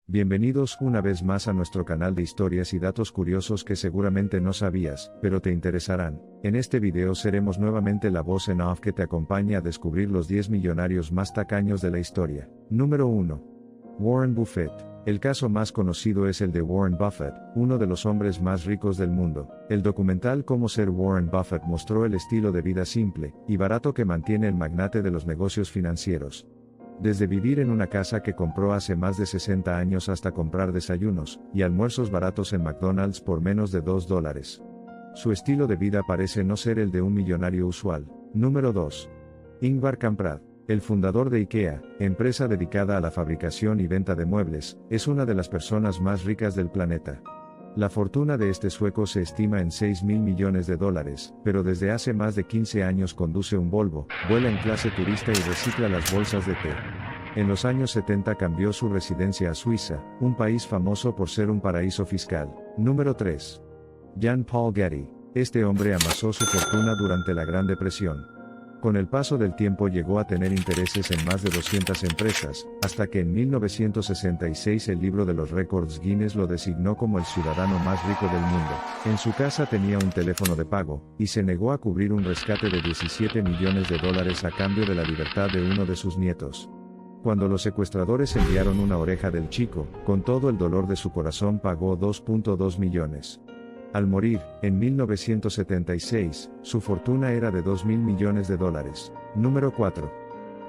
Bienvenidos una vez más a nuestro canal de historias y datos curiosos que seguramente no sabías, pero te interesarán. En este video seremos nuevamente la voz en off que te acompaña a descubrir los 10 millonarios más tacaños de la historia. Número 1. Warren Buffett. El caso más conocido es el de Warren Buffett, uno de los hombres más ricos del mundo. El documental Cómo ser Warren Buffett mostró el estilo de vida simple y barato que mantiene el magnate de los negocios financieros. Desde vivir en una casa que compró hace más de 60 años hasta comprar desayunos y almuerzos baratos en McDonald's por menos de $2. Su estilo de vida parece no ser el de un millonario usual. Número 2. Ingvar Kamprad. El fundador de IKEA, empresa dedicada a la fabricación y venta de muebles, es una de las personas más ricas del planeta. La fortuna de este sueco se estima en $6.000 millones, pero desde hace más de 15 años conduce un Volvo, vuela en clase turista y recicla las bolsas de té. En los años 70 cambió su residencia a Suiza, un país famoso por ser un paraíso fiscal. Número 3. Jan Paul Getty. Este hombre amasó su fortuna durante la Gran Depresión. Con el paso del tiempo llegó a tener intereses en más de 200 empresas, hasta que en 1966 el libro de los récords Guinness lo designó como el ciudadano más rico del mundo. En su casa tenía un teléfono de pago, y se negó a cubrir un rescate de $17 millones a cambio de la libertad de uno de sus nietos. Cuando los secuestradores enviaron una oreja del chico, con todo el dolor de su corazón pagó $2.2 millones. Al morir, en 1976, su fortuna era de $2.000 millones. Número 4.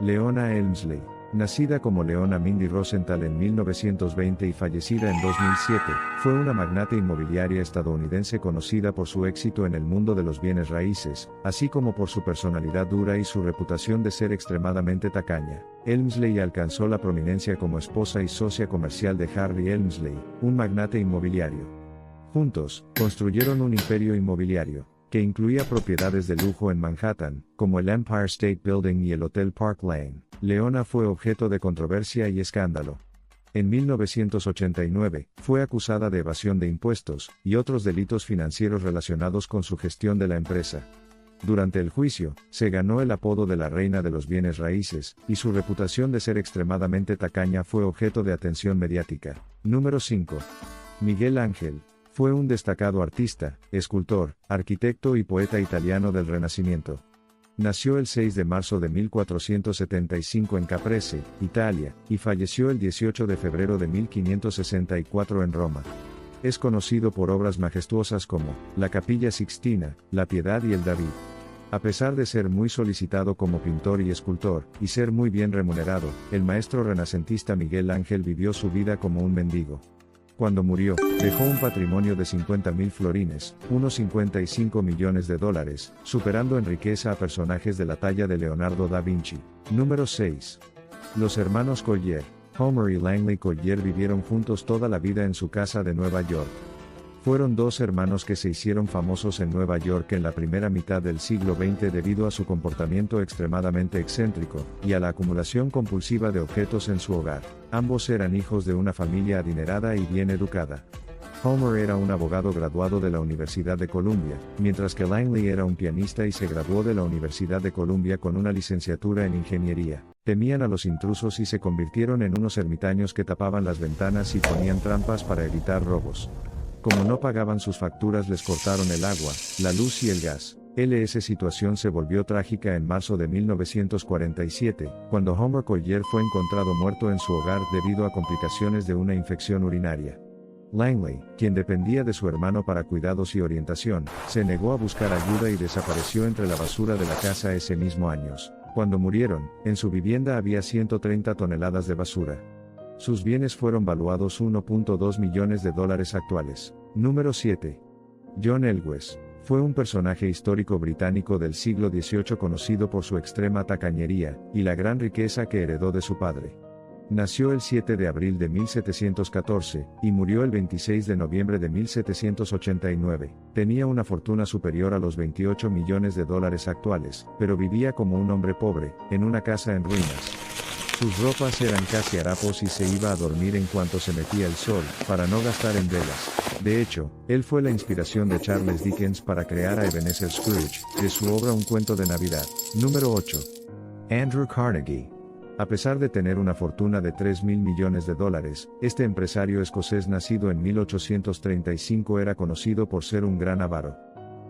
Leona Helmsley. Nacida como Leona Mindy Rosenthal en 1920 y fallecida en 2007, fue una magnate inmobiliaria estadounidense conocida por su éxito en el mundo de los bienes raíces, así como por su personalidad dura y su reputación de ser extremadamente tacaña. Helmsley alcanzó la prominencia como esposa y socia comercial de Harry Helmsley, un magnate inmobiliario. Juntos, construyeron un imperio inmobiliario, que incluía propiedades de lujo en Manhattan, como el Empire State Building y el Hotel Park Lane. Leona fue objeto de controversia y escándalo. En 1989, fue acusada de evasión de impuestos, y otros delitos financieros relacionados con su gestión de la empresa. Durante el juicio, se ganó el apodo de la reina de los bienes raíces, y su reputación de ser extremadamente tacaña fue objeto de atención mediática. Número 5. Miguel Ángel. Fue un destacado artista, escultor, arquitecto y poeta italiano del Renacimiento. Nació el 6 de marzo de 1475 en Caprese, Italia, y falleció el 18 de febrero de 1564 en Roma. Es conocido por obras majestuosas como la Capilla Sixtina, la Piedad y el David. A pesar de ser muy solicitado como pintor y escultor, y ser muy bien remunerado, el maestro renacentista Miguel Ángel vivió su vida como un mendigo. Cuando murió, dejó un patrimonio de 50.000 florines, unos $55 millones, superando en riqueza a personajes de la talla de Leonardo da Vinci. Número 6. Los hermanos Collier. Homer y Langley Collier vivieron juntos toda la vida en su casa de Nueva York. Fueron dos hermanos que se hicieron famosos en Nueva York en la primera mitad del siglo XX debido a su comportamiento extremadamente excéntrico, y a la acumulación compulsiva de objetos en su hogar. Ambos eran hijos de una familia adinerada y bien educada. Homer era un abogado graduado de la Universidad de Columbia, mientras que Langley era un pianista y se graduó de la Universidad de Columbia con una licenciatura en ingeniería. Temían a los intrusos y se convirtieron en unos ermitaños que tapaban las ventanas y ponían trampas para evitar robos. Como no pagaban sus facturas, les cortaron el agua, la luz y el gas. Esa situación se volvió trágica en marzo de 1947, cuando Homer Collier fue encontrado muerto en su hogar debido a complicaciones de una infección urinaria. Langley, quien dependía de su hermano para cuidados y orientación, se negó a buscar ayuda y desapareció entre la basura de la casa ese mismo año. Cuando murieron, en su vivienda había 130 toneladas de basura. Sus bienes fueron valuados $1.2 millones actuales. Número 7. John Elwes. Fue un personaje histórico británico del siglo XVIII conocido por su extrema tacañería, y la gran riqueza que heredó de su padre. Nació el 7 de abril de 1714, y murió el 26 de noviembre de 1789. Tenía una fortuna superior a los $28 millones actuales, pero vivía como un hombre pobre, en una casa en ruinas. Sus ropas eran casi harapos y se iba a dormir en cuanto se metía el sol, para no gastar en velas. De hecho, él fue la inspiración de Charles Dickens para crear a Ebenezer Scrooge, de su obra Un cuento de Navidad. Número 8. Andrew Carnegie. A pesar de tener una fortuna de 3.000 millones de dólares, este empresario escocés nacido en 1835 era conocido por ser un gran avaro.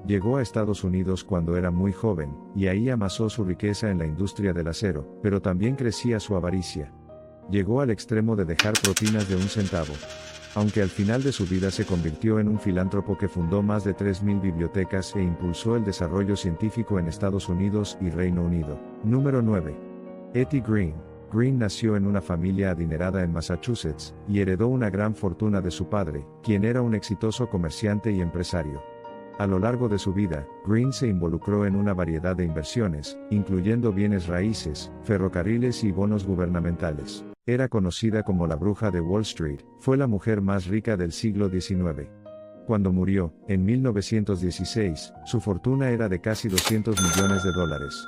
Llegó a Estados Unidos cuando era muy joven, y ahí amasó su riqueza en la industria del acero, pero también crecía su avaricia. Llegó al extremo de dejar propinas de 1 centavo. Aunque al final de su vida se convirtió en un filántropo que fundó más de 3.000 bibliotecas e impulsó el desarrollo científico en Estados Unidos y Reino Unido. Número 9. Etty Green. Green nació en una familia adinerada en Massachusetts, y heredó una gran fortuna de su padre, quien era un exitoso comerciante y empresario. A lo largo de su vida, Green se involucró en una variedad de inversiones, incluyendo bienes raíces, ferrocarriles y bonos gubernamentales. Era conocida como la bruja de Wall Street, fue la mujer más rica del siglo XIX. Cuando murió, en 1916, su fortuna era de casi 200 millones de dólares.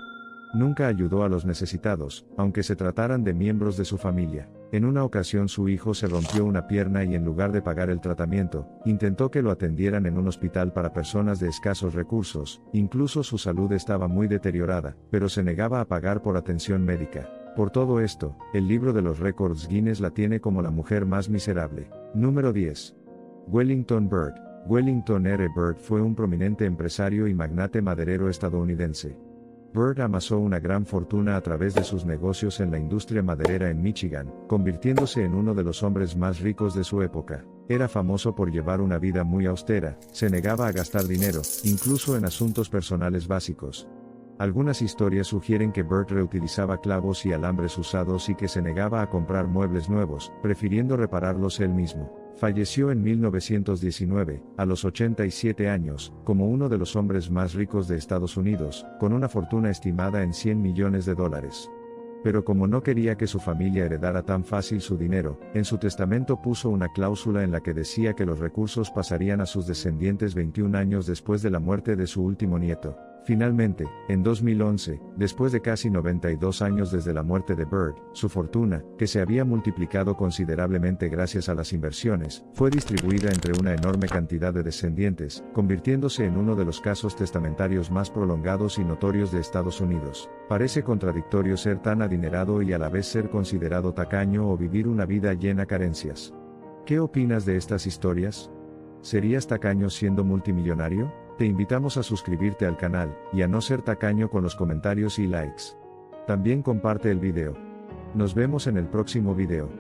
Nunca ayudó a los necesitados, aunque se trataran de miembros de su familia. En una ocasión su hijo se rompió una pierna y en lugar de pagar el tratamiento, intentó que lo atendieran en un hospital para personas de escasos recursos, incluso su salud estaba muy deteriorada, pero se negaba a pagar por atención médica. Por todo esto, el libro de los récords Guinness la tiene como la mujer más miserable. Número 10. Wellington Byrd. Wellington R. Byrd fue un prominente empresario y magnate maderero estadounidense. Byrd amasó una gran fortuna a través de sus negocios en la industria maderera en Michigan, convirtiéndose en uno de los hombres más ricos de su época. Era famoso por llevar una vida muy austera, se negaba a gastar dinero, incluso en asuntos personales básicos. Algunas historias sugieren que Byrd reutilizaba clavos y alambres usados y que se negaba a comprar muebles nuevos, prefiriendo repararlos él mismo. Falleció en 1919, a los 87 años, como uno de los hombres más ricos de Estados Unidos, con una fortuna estimada en 100 millones de dólares. Pero como no quería que su familia heredara tan fácil su dinero, en su testamento puso una cláusula en la que decía que los recursos pasarían a sus descendientes 21 años después de la muerte de su último nieto. Finalmente, en 2011, después de casi 92 años desde la muerte de Byrd, su fortuna, que se había multiplicado considerablemente gracias a las inversiones, fue distribuida entre una enorme cantidad de descendientes, convirtiéndose en uno de los casos testamentarios más prolongados y notorios de Estados Unidos. Parece contradictorio ser tan adinerado y a la vez ser considerado tacaño o vivir una vida llena de carencias. ¿Qué opinas de estas historias? ¿Serías tacaño siendo multimillonario? Te invitamos a suscribirte al canal, y a no ser tacaño con los comentarios y likes. También comparte el video. Nos vemos en el próximo video.